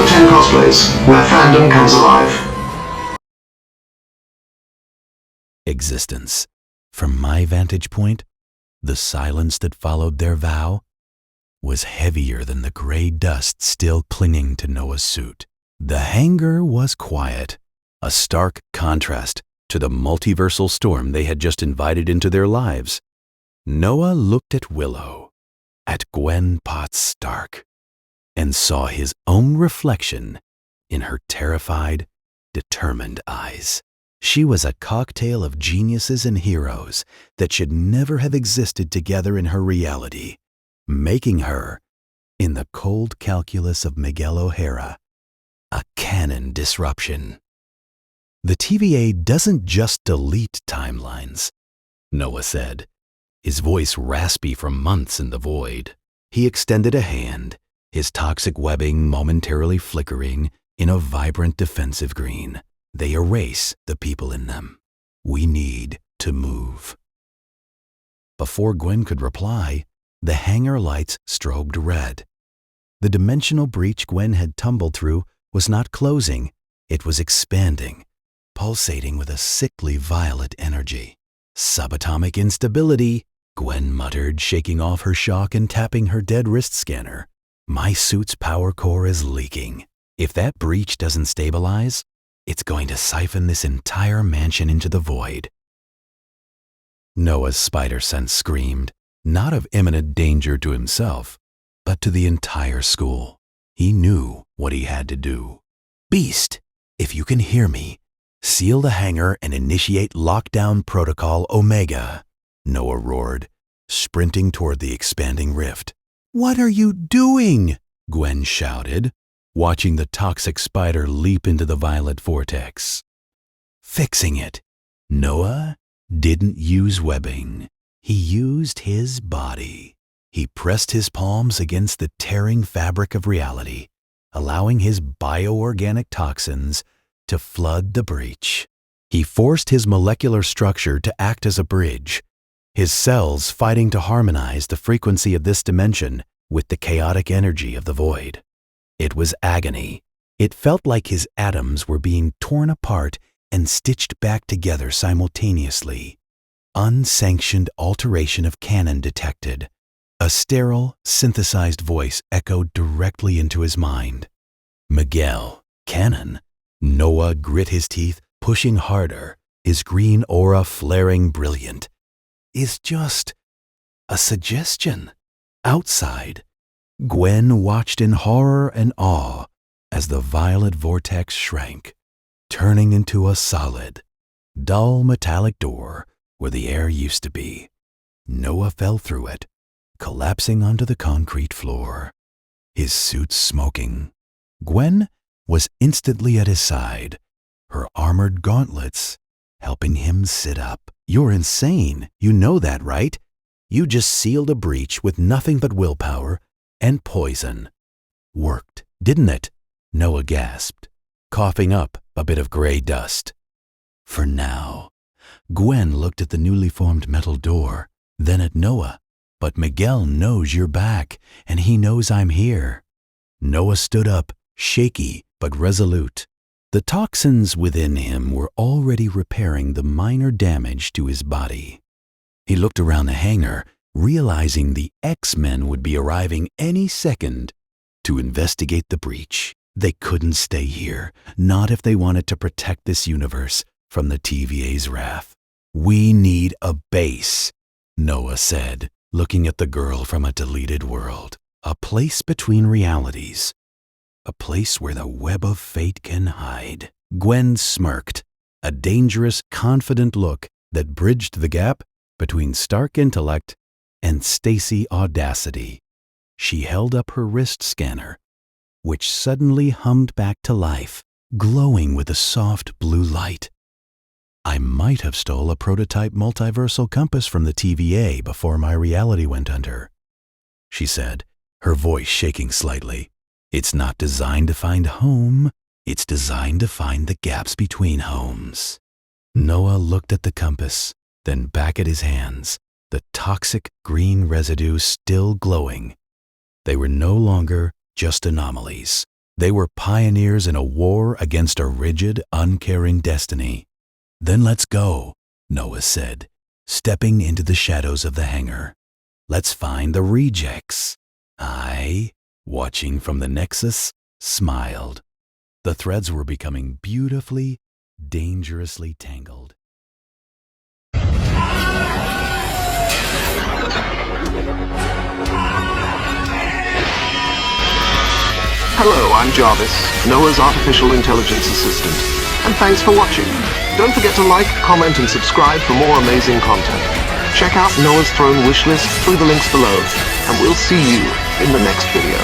of 10 cosplays, where fandom comes alive. Existence. From my vantage point, the silence that followed their vow was heavier than the gray dust still clinging to Noah's suit. The hangar was quiet, a stark contrast to the multiversal storm they had just invited into their lives. Noah looked at Willow, at Gwen Potts Stark, and saw his own reflection in her terrified, determined eyes. She was a cocktail of geniuses and heroes that should never have existed together in her reality, making her, in the cold calculus of Miguel O'Hara, a canon disruption. The TVA doesn't just delete timelines, Noah said, his voice raspy from months in the void. He extended a hand, his toxic webbing momentarily flickering in a vibrant defensive green. They erase the people in them. We need to move. Before Gwen could reply, the hangar lights strobed red. The dimensional breach Gwen had tumbled through was not closing, it was expanding, pulsating with a sickly violet energy. Subatomic instability, Gwen muttered, shaking off her shock and tapping her dead wrist scanner. My suit's power core is leaking. If that breach doesn't stabilize, it's going to siphon this entire mansion into the void. Noah's spider sense screamed, not of imminent danger to himself, but to the entire school. He knew what he had to do. Beast, if you can hear me, seal the hangar and initiate lockdown protocol Omega, Noah roared, sprinting toward the expanding rift. What are you doing? Gwen shouted, watching the toxic spider leap into the violet vortex. Fixing it. Noah didn't use webbing. He used his body. He pressed his palms against the tearing fabric of reality, allowing his bioorganic toxins to flood the breach. He forced his molecular structure to act as a bridge, his cells fighting to harmonize the frequency of this dimension with the chaotic energy of the void. It was agony. It felt like his atoms were being torn apart and stitched back together simultaneously. Unsanctioned alteration of canon detected. A sterile, synthesized voice echoed directly into his mind. Miguel, canon? Noah grit his teeth, pushing harder, his green aura flaring brilliant. Is just a suggestion. Outside, Gwen watched in horror and awe as the violet vortex shrank, turning into a solid, dull metallic door where the air used to be. Noah fell through it, collapsing onto the concrete floor, his suit smoking. Gwen was instantly at his side, her armored gauntlets helping him sit up. You're insane, you know that, right? You just sealed a breach with nothing but willpower and poison. Worked, didn't it? Noah gasped, coughing up a bit of gray dust. For now. Gwen looked at the newly formed metal door, then at Noah. But Miguel knows you're back, and he knows I'm here. Noah stood up, shaky but resolute. The toxins within him were already repairing the minor damage to his body. He looked around the hangar, realizing the X-Men would be arriving any second to investigate the breach. They couldn't stay here, not if they wanted to protect this universe from the TVA's wrath. We need a base, Noah said, looking at the girl from a deleted world. A place between realities. A place where the web of fate can hide. Gwen smirked, a dangerous, confident look that bridged the gap between Stark intellect and Stacy audacity. She held up her wrist scanner, which suddenly hummed back to life, glowing with a soft blue light. I might have stole a prototype multiversal compass from the TVA before my reality went under, she said, her voice shaking slightly. It's not designed to find home, it's designed to find the gaps between homes. Noah looked at the compass, then back at his hands, the toxic green residue still glowing. They were no longer just anomalies. They were pioneers in a war against a rigid, uncaring destiny. "Then let's go," Noah said, stepping into the shadows of the hangar. "Let's find the rejects." I, watching from the Nexus, smiled. The threads were becoming beautifully, dangerously tangled. Hello, I'm Jarvis, Noah's artificial intelligence assistant, and thanks for watching. Don't forget to like, comment, and subscribe for more amazing content. Check out Noah's Throne wishlist through the links below, and we'll see you in the next video.